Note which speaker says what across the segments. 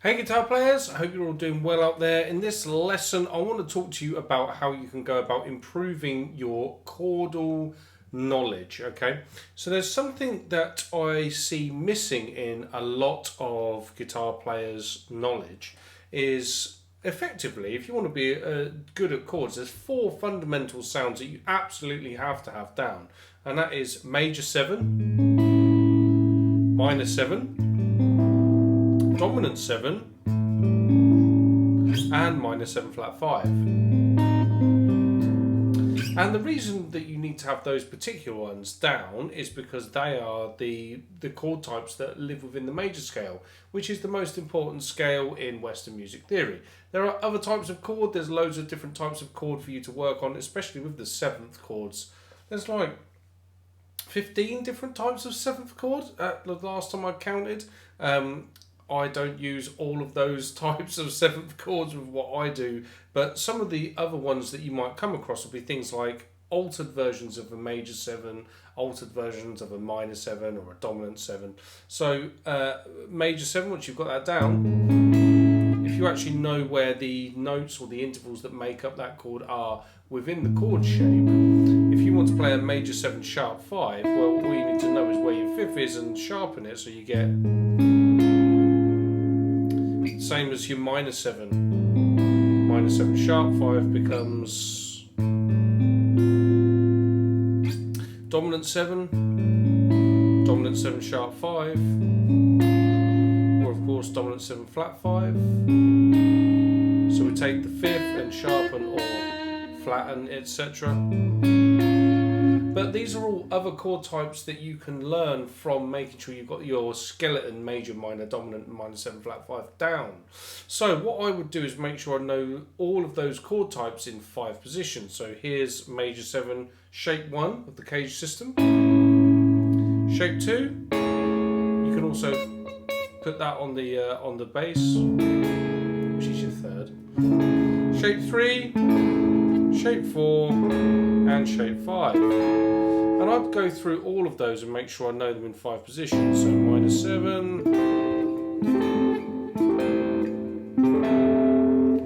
Speaker 1: Hey guitar players, I hope you're all doing well out there. In this lesson I want to talk to you about how you can go about improving your chordal knowledge, okay? So there's something that I see missing in a lot of guitar players' knowledge is effectively, if you want to be good at chords, there's four fundamental sounds that you absolutely have to have down, and that is major 7, minor 7, dominant 7 and minor 7 flat 5. And the reason that you need to have those particular ones down is because they are the chord types that live within the major scale, which is the most important scale in Western music theory. There are other types of chord, there's loads of different types of chord for you to work on, especially with the 7th chords. There's like 15 different types of 7th chord at the last time I counted. I don't use all of those types of 7th chords with what I do, but some of the other ones that you might come across will be things like altered versions of a major 7, altered versions of a minor 7 or a dominant 7. So major 7, once you've got that down, if you actually know where the notes or the intervals that make up that chord are within the chord shape, if you want to play a major 7 sharp 5, well, all you need to know is where your 5th is and sharpen it so you get same as your minor 7. Minor 7 sharp 5 becomes dominant 7, dominant 7 sharp 5, or of course dominant 7 flat 5. So we take the 5th and sharpen or flatten, etc. But these are all other chord types that you can learn from making sure you've got your skeleton major, minor, dominant and minor 7 flat 5 down. So what I would do is make sure I know all of those chord types in 5 positions. So here's major 7 shape 1 of the cage system. Shape 2, you can also put that on the bass, which is your 3rd. Shape 3, shape 4 and shape 5. And I'd go through all of those and make sure I know them in 5 positions. So minor 7,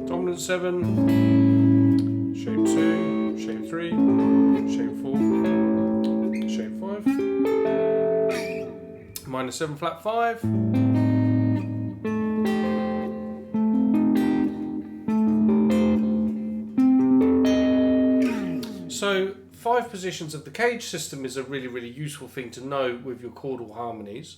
Speaker 1: dominant 7, shape 2, shape 3, shape 4, shape 5, minor 7 flat 5, so 5 positions of the cage system is a really useful thing to know with your chordal harmonies.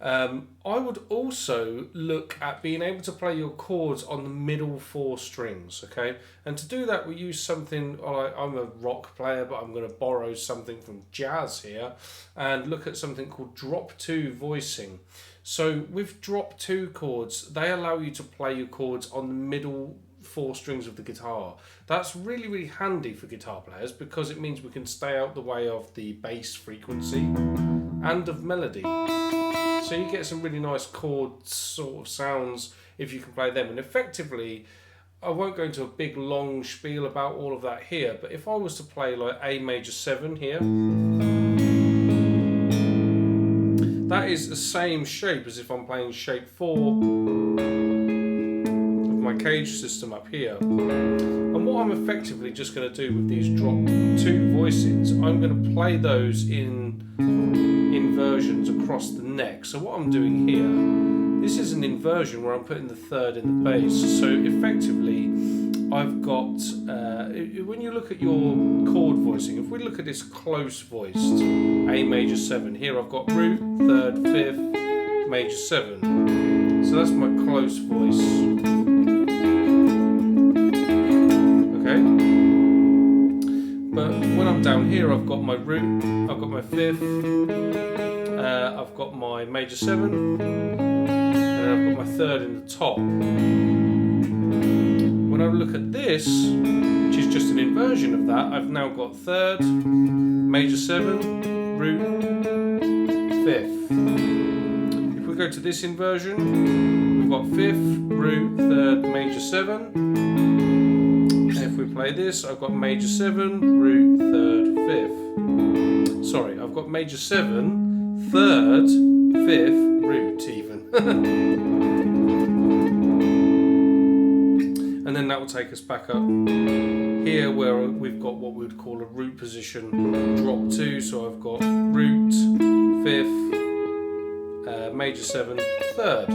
Speaker 1: I would also look at being able to play your chords on the middle 4 strings, okay? And to do that we use something, I'm a rock player, but I'm going to borrow something from jazz here and look at something called drop 2 voicing. So with drop 2 chords, they allow you to play your chords on the middle 4 strings of the guitar. That's really handy for guitar players because it means we can stay out the way of the bass frequency and of melody. So you get some really nice chord sort of sounds if you can play them. And effectively, I won't go into a big long spiel about all of that here, but if I was to play like A major 7 here, that is the same shape as if I'm playing shape 4 my cage system up here. And what I'm effectively just going to do with these drop 2 voicings, I'm going to play those in inversions across the neck. So what I'm doing here, this is an inversion where I'm putting the 3rd in the bass. So effectively I've got, when you look at your chord voicing, if we look at this close voiced A major 7, here I've got root, 3rd, 5th, major 7. So that's my close voice. But when I'm down here, I've got my root, I've got my 5th, I've got my major 7, and I've got my 3rd in the top. When I look at this, which is just an inversion of that, I've now got 3rd, major 7, root, 5th. If we go to this inversion, we've got 5th, root, 3rd, major 7. If we play this, I've got major 7, root, 3rd, 5th. Sorry, I've got major 7, 3rd, 5th, root even. will take us back up here where we've got what we would call a root position drop 2. So I've got root, 5th, major 7, 3rd.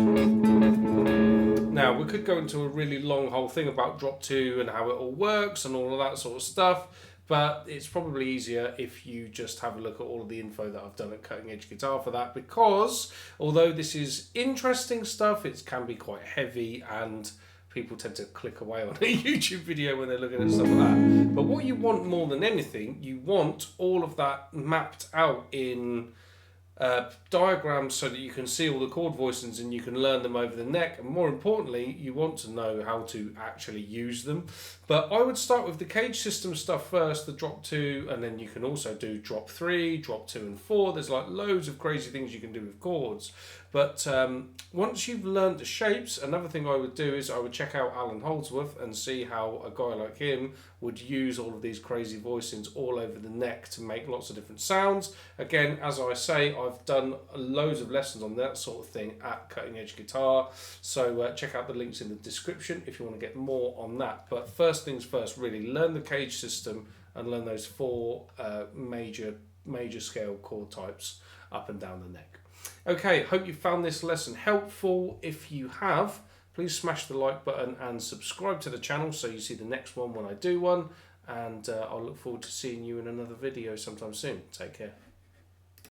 Speaker 1: Now we could go into a really long whole thing about drop 2 and how it all works and all of that sort of stuff, but it's probably easier if you just have a look at all of the info that I've done at Cutting Edge Guitar for that, because although this is interesting stuff, it can be quite heavy and people tend to click away on a YouTube video when they're looking at stuff like that. But what you want more than anything, you want all of that mapped out in diagrams so that you can see all the chord voicings and you can learn them over the neck, and more importantly you want to know how to actually use them. But I would start with the cage system stuff first, the drop 2, and then you can also do drop 3, drop 2 and 4. There's like loads of crazy things you can do with chords. But once you've learned the shapes, another thing I would do is I would check out Alan Holdsworth and see how a guy like him would use all of these crazy voicings all over the neck to make lots of different sounds. Again, as I say, I've done loads of lessons on that sort of thing at Cutting Edge Guitar, so check out the links in the description if you want to get more on that. But first things first, really learn the cage system and learn those 4 major scale chord types up and down the neck. Okay, hope you found this lesson helpful. If you have, please smash the like button and subscribe to the channel so you see the next one when I do one. And I'll look forward to seeing you in another video sometime soon. Take care.